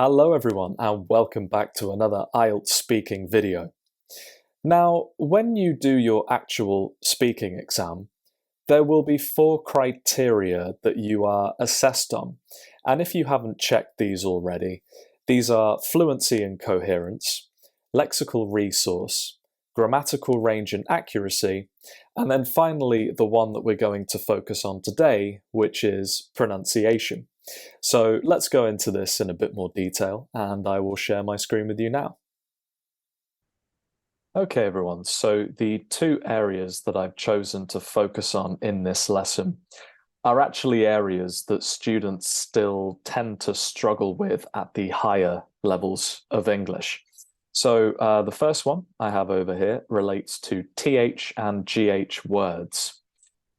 Hello everyone and welcome back to another IELTS speaking video. Now, when you do your actual speaking exam, there will be 4 criteria that you are assessed on. And if you haven't checked these already, these are fluency and coherence, lexical resource, grammatical range and accuracy, and then finally the one that we're going to focus on today, which is pronunciation. So let's go into this in a bit more detail, and I will share my screen with you now. Okay, everyone, so the 2 areas that I've chosen to focus on in this lesson are actually areas that students still tend to struggle with at the higher levels of English. So the first one I have over here relates to TH and GH words.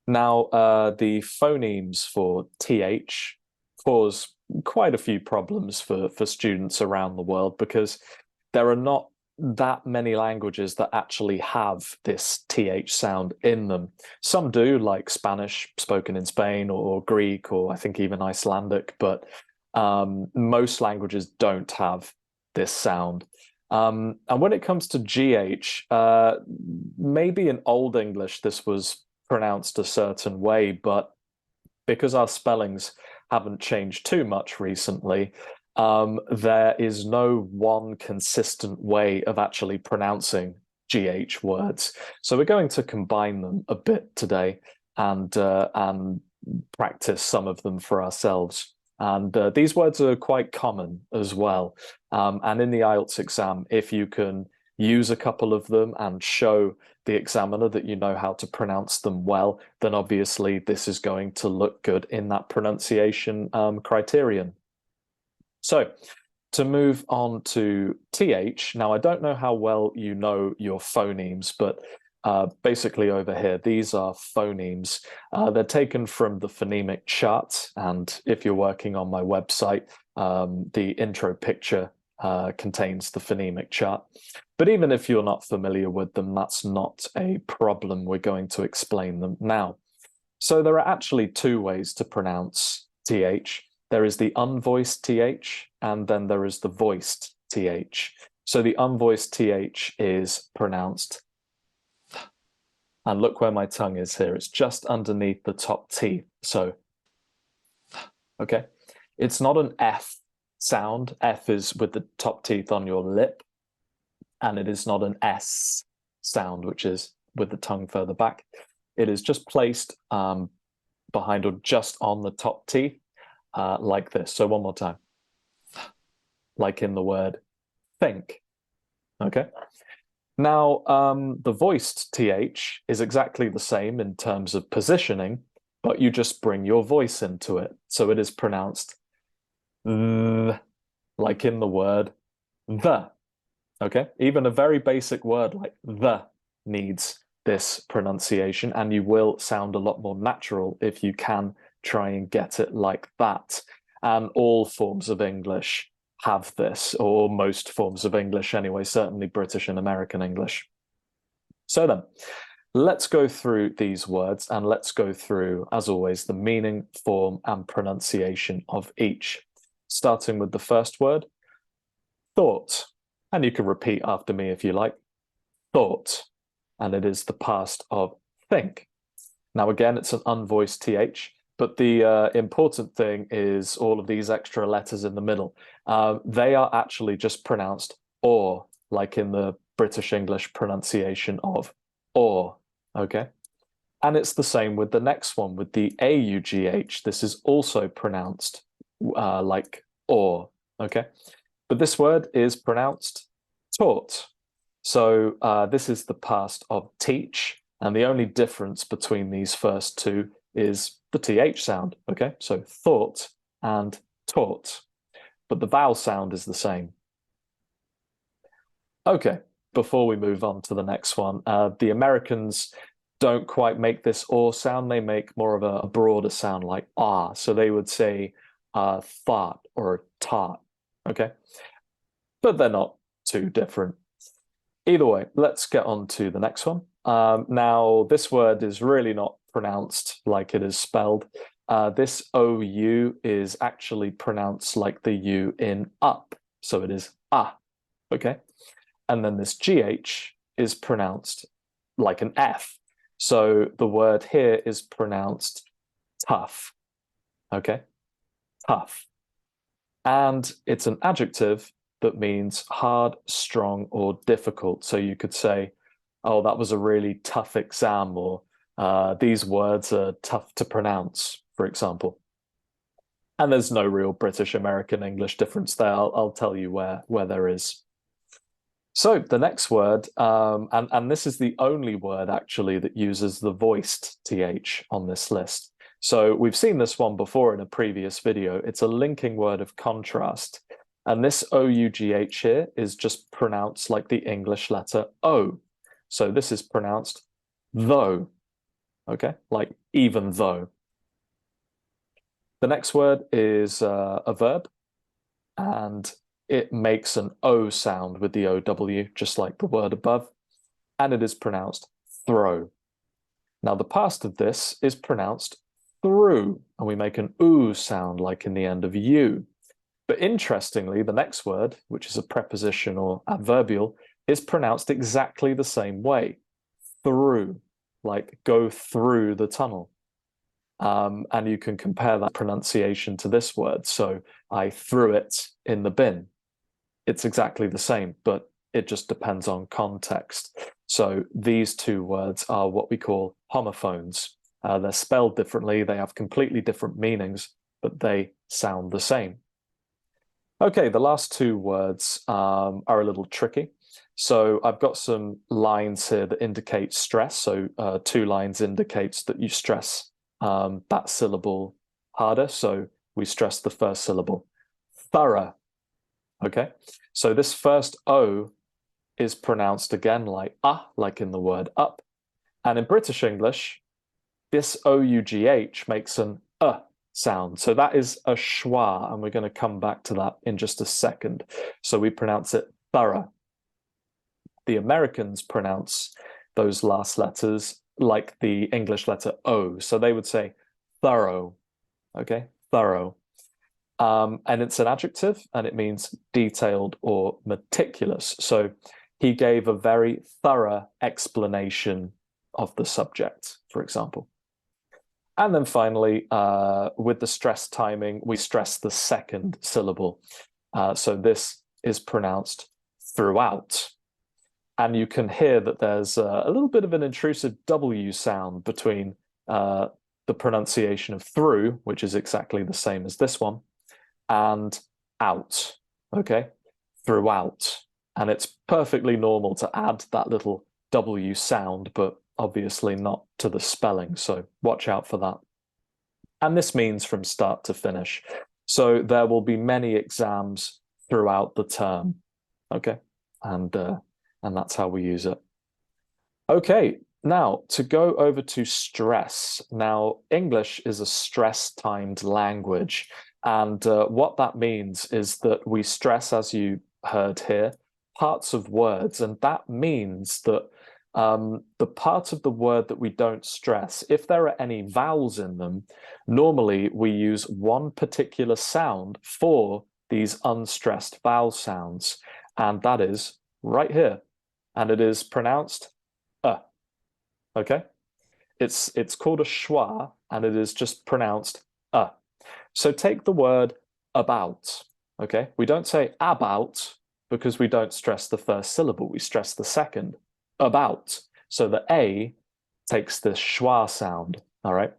Now, the phonemes for TH cause quite a few problems for students around the world because there are not that many languages that actually have this TH sound in them. Some do, like Spanish spoken in Spain, or Greek, or I think even Icelandic, but most languages don't have this sound. And when it comes to GH, maybe in Old English this was pronounced a certain way, but because our spellings haven't changed too much recently, there is no one consistent way of actually pronouncing GH words. So we're going to combine them a bit today and practice some of them for ourselves. And these words are quite common as well. And in the IELTS exam, if you can use a couple of them and show the examiner that you know how to pronounce them well, then obviously this is going to look good in that pronunciation criterion. So to move on to TH, now I don't know how well you know your phonemes, but basically over here, these are phonemes. They're taken from the phonemic chart, and if you're working on my website, the intro picture contains the phonemic chart. But even if you're not familiar with them, that's not a problem. We're going to explain them now. So there are actually 2 ways to pronounce TH. There is the unvoiced TH, and then there is the voiced TH. So the unvoiced TH is pronounced th. And look where my tongue is here. It's just underneath the top teeth. So, th, okay? It's not an F sound. F is with the top teeth on your lip. And it is not an S sound, which is with the tongue further back. It is just placed behind or just on the top teeth, like this. So one more time. Like in the word think. Okay? Now, the voiced TH is exactly the same in terms of positioning, but you just bring your voice into it. So it is pronounced like in the word the. Okay, even a very basic word like the needs this pronunciation, and you will sound a lot more natural if you can try and get it like that. And all forms of English have this, or most forms of English anyway, certainly British and American English. So then, let's go through these words, and let's go through, as always, the meaning, form, and pronunciation of each. Starting with the first word, thought. And you can repeat after me if you like. Thought. And it is the past of think. Now, again, it's an unvoiced TH, but the important thing is all of these extra letters in the middle. They are actually just pronounced or, like in the British English pronunciation of or, okay? And it's the same with the next one, with the AUGH. This is also pronounced like or, okay? But this word is pronounced taught. So this is the past of teach. And the only difference between these first 2 is the TH sound. Okay, so thought and taught. But the vowel sound is the same. Okay, before we move on to the next one, the Americans don't quite make this or sound. They make more of a broader sound like ah. So they would say thought or taught. Okay, but they're not too different. Either way, let's get on to the next one. Now, this word is really not pronounced like it is spelled. this OU is actually pronounced like the U in up. So it is ah, okay? And then this GH is pronounced like an F. So the word here is pronounced tough, okay? Tough. And it's an adjective that means hard, strong, or difficult. So you could say, oh, that was a really tough exam, or these words are tough to pronounce, for example. And there's no real British American English difference there. I'll tell you where there is. So the next word, and this is the only word actually that uses the voiced th on this list. So we've seen this one before in a previous video. It's a linking word of contrast. And this OUGH here is just pronounced like the English letter O. So this is pronounced though, okay? Like even though. The next word is a verb, and it makes an O sound with the OW, just like the word above, and it is pronounced throw. Now the past of this is pronounced through, and we make an oo sound like in the end of you. But interestingly, the next word, which is a preposition or adverbial, is pronounced exactly the same way, through, like go through the tunnel. And you can compare that pronunciation to this word. So I threw it in the bin. It's exactly the same, but it just depends on context. So these two words are what we call homophones. They're spelled differently, they have completely different meanings, but they sound the same. Okay, the last two words are a little tricky. So I've got some lines here that indicate stress. So 2 lines indicates that you stress that syllable harder. So we stress the first syllable. Thorough. Okay, so this first O is pronounced again like like in the word up. And in British English, this OUGH makes an sound. So that is a schwa, and we're going to come back to that in just a second. So we pronounce it thorough. The Americans pronounce those last letters like the English letter O. So they would say thorough, okay, thorough. And it's an adjective, and it means detailed or meticulous. So he gave a very thorough explanation of the subject, for example. And then finally, with the stress timing, we stress the second syllable. So this is pronounced throughout. And you can hear that there's a little bit of an intrusive W sound between the pronunciation of through, which is exactly the same as this one, and out, okay? Throughout. And it's perfectly normal to add that little W sound, but obviously not to the spelling, so watch out for that. And this means from start to finish. So there will be many exams throughout the term, okay? And that's how we use it. Okay, now to go over to stress. Now, English is a stress-timed language, and what that means is that we stress, as you heard here, parts of words, and that means that the part of the word that we don't stress, if there are any vowels in them, normally we use one particular sound for these unstressed vowel sounds, and that is right here, and it is pronounced okay? It's called a schwa, and it is just pronounced So take the word about, okay? We don't say about because we don't stress the first syllable, we stress the second, about. So the A takes this schwa sound, all right?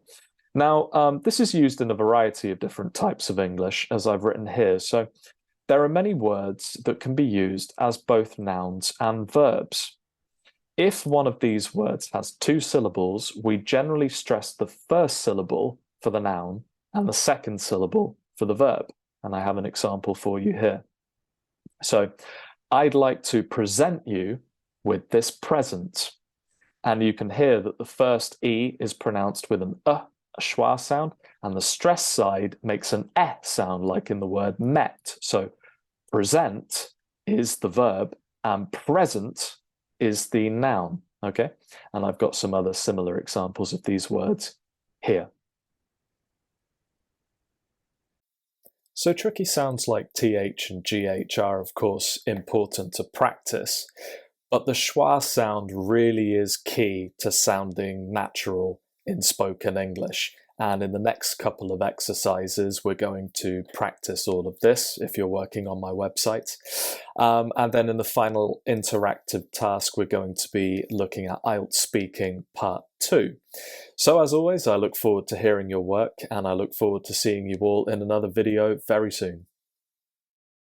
Now, this is used in a variety of different types of English, as I've written here. So there are many words that can be used as both nouns and verbs. If one of these words has 2 syllables, we generally stress the first syllable for the noun and the second syllable for the verb. And I have an example for you here. So I'd like to present you with this present. And you can hear that the first E is pronounced with an a schwa sound, and the stress side makes an sound like in the word met. So present is the verb and present is the noun, okay? And I've got some other similar examples of these words here. So tricky sounds like TH and GH are, of course, important to practice, but the schwa sound really is key to sounding natural in spoken English. And in the next couple of exercises, we're going to practice all of this if you're working on my website. And then in the final interactive task, we're going to be looking at IELTS speaking part 2. So as always, I look forward to hearing your work, and I look forward to seeing you all in another video very soon.